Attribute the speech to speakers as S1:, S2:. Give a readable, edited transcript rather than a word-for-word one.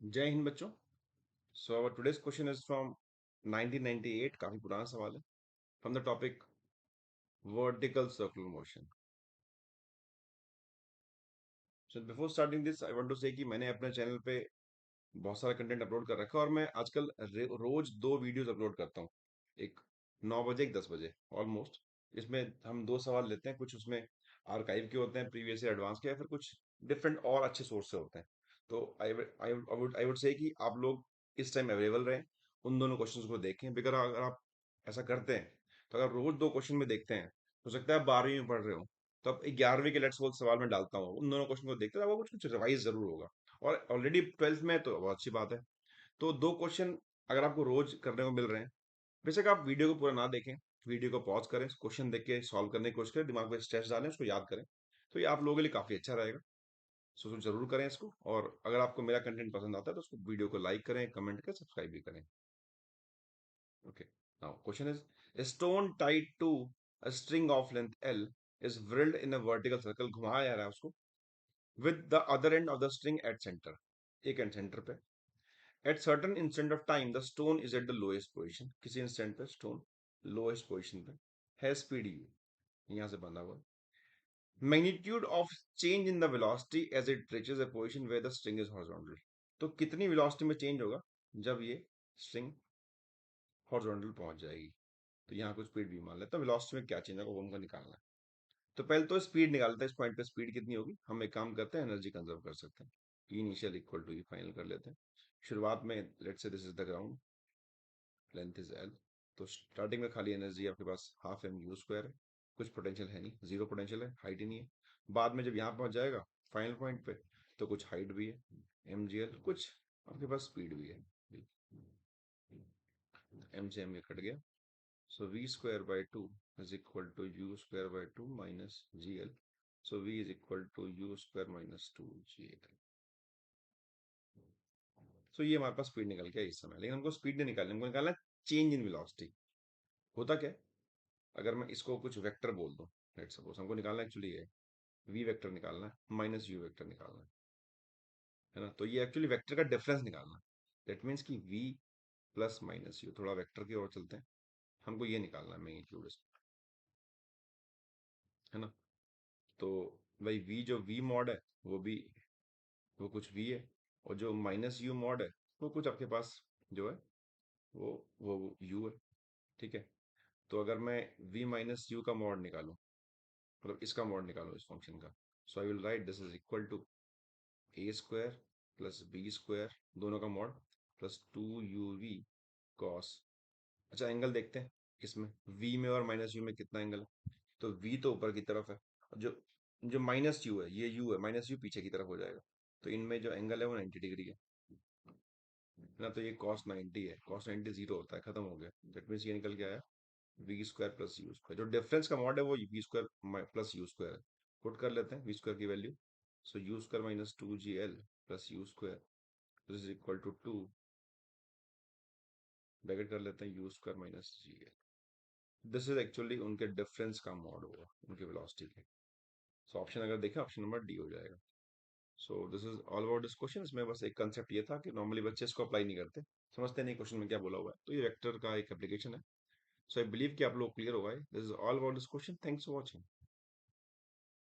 S1: जय हिंद बच्चों। So our today's question is from 1998। काफी पुराना सवाल है। From the topic vertical circular motion. So before starting this I want to say कि मैंने अपने चैनल पे बहुत सारा कंटेंट अपलोड कर रखा है और मैं आजकल रोज दो वीडियोस अपलोड करता हूँ। एक 9 बजे, एक 10 बजे ऑलमोस्ट। इसमें हम दो सवाल लेते हैं, कुछ उसमें आर्काइव के होते हैं, प्रीवियस ईयर एडवांस के, या फिर कुछ डिफरेंट और अच्छे सोर्स से होते हैं। तो आई वुड से कि आप लोग इस टाइम अवेलेबल रहें, उन दोनों क्वेश्चंस को देखें। बिकॉज अगर आप ऐसा करते हैं तो अगर रोज दो क्वेश्चन में देखते हैं, हो सकता है आप 12वीं में पढ़ रहे हो, तो अब 11वीं के लेट्स सपोज सवाल में डालता हूँ, उन दोनों क्वेश्चन को देखते हैं, आपको कुछ कुछ रिवाइज जरूर होगा। और ऑलरेडी 12th में है तो बहुत अच्छी बात है। तो दो क्वेश्चन अगर आपको रोज करने को मिल रहे हैं, बेशक आप वीडियो को पूरा ना देखें, वीडियो को पॉज करें, क्वेश्चन देख के सॉल्व करने की कोशिश करें, दिमाग में स्ट्रेस डालें, उसको याद करें, तो ये आप लोगों के लिए काफी अच्छा रहेगा। सो जरूर करें इसको। और अगर आपको मेरा कंटेंट पसंद आता है तो उसको वीडियो को लाइक करें, कमेंट करें, सब्सक्राइब भी करें। Okay, now question is, a stone tied to a string of length L is whirled in a vertical circle, घुमाया जा रहा है उसको, with the other end of the string at center, एक एंड सेंटर पे। At certain instant of time, the stone is at the lowest position, किसी instant पे stone lowest position पे है, स्पीड u, यहाँ से बंधा हुआ। Magnitude of change in the velocity as it reaches a position where the string is horizontal, तो कितनी वेलोसिटी में चेंज होगा जब ये स्ट्रिंग हॉरिजॉन्टल पहुंच जाएगी। तो यहाँ कुछ स्पीड भी मान लेते हैं, वेलोसिटी में क्या चेंज होगा वो हमको निकालना है। तो पहले तो स्पीड निकालते हैं, इस पॉइंट पे स्पीड कितनी होगी। हम एक काम करते हैं, एनर्जी कंजर्व कर सकते हैं। E initial equal to E final कर लेते हैं। शुरुआत में let's say this is the ground, length is L. तो स्टार्टिंग में खाली एनर्जी आपके पास हाफ एम यू स्क्वायर है, कुछ पोटेंशियल है नहीं, जीरो पोटेंशियल है, हाइट ही नहीं है। बाद में जब यहाँ पहुंच जाएगा फाइनल पॉइंट पे, तो कुछ हाइट भी है एम जी एल, कुछ आपके पास स्पीड भी है, एम से एम ये कट गया। So v square by 2 is equal to u square by 2 minus gl. So v is equal to u square minus 2 gl. So ये हमारे पास स्पीड निकल गया इस समय, लेकिन हमको स्पीड नहीं निकालनी, हमको निकालना चेंज इन वेलोसिटी। होता क्या है, अगर मैं इसको कुछ वेक्टर बोल दूं, लेट सपोज हमको निकालना एक्चुअली है v वेक्टर निकालना है, माइनस u वेक्टर निकालना है ना। तो ये एक्चुअली वेक्टर का डिफरेंस निकालना है। दैट मीन्स कि v प्लस माइनस u, थोड़ा वेक्टर की ओर चलते हैं, हमको ये निकालना है मैग्नीट्यूड, है ना। तो भाई v जो v मॉड है वो भी वो कुछ v है, और जो माइनस u मॉड है वो कुछ आपके पास जो है वो वो u है। ठीक है। तो अगर मैं v माइनस u का मॉड निकालूं, मतलब इसका मॉड निकालूं इस फंक्शन का, so I will write this is equal to A square plus B square, दोनों का मॉड, प्लस 2uv कॉस। अच्छा, एंगल देखते हैं इसमें v में और माइनस u में कितना एंगल है। तो v तो ऊपर की तरफ है, और जो जो माइनस u है, ये u है, माइनस u पीछे की तरफ हो जाएगा। तो इनमें जो एंगल है वो 90 डिग्री है ना। तो ये cos 90 है, cos 90 जीरो होता है, खत्म हो गया। दैट मीन्स ये निकल के आया V square plus U square. जो डिफरेंस का मॉड है वो V square plus U square है। पुट कर लेते हैं वी स्क्वायर की value. So U square minus 2gl plus U square, this is equal to 2, bracket कर लेते हैं, U square minus G L. This is actually उनके डिफरेंस का मॉड होगा, उनके वेलोसिटी के। सो ऑप्शन अगर देखें, ऑप्शन नंबर डी हो जाएगा। So this is all about this question. इसमें बस एक कंसेप्ट ये था कि नॉर्मली बच्चे इसको अप्लाई नहीं करते, समझते नहीं क्वेश्चन में क्या बोला हुआ है। तो ये वेक्टर का एक एप्लीकेशन है। सो आई बिलीव कि आप लोग क्लियर होगा। This is all about this question. Thanks for watching.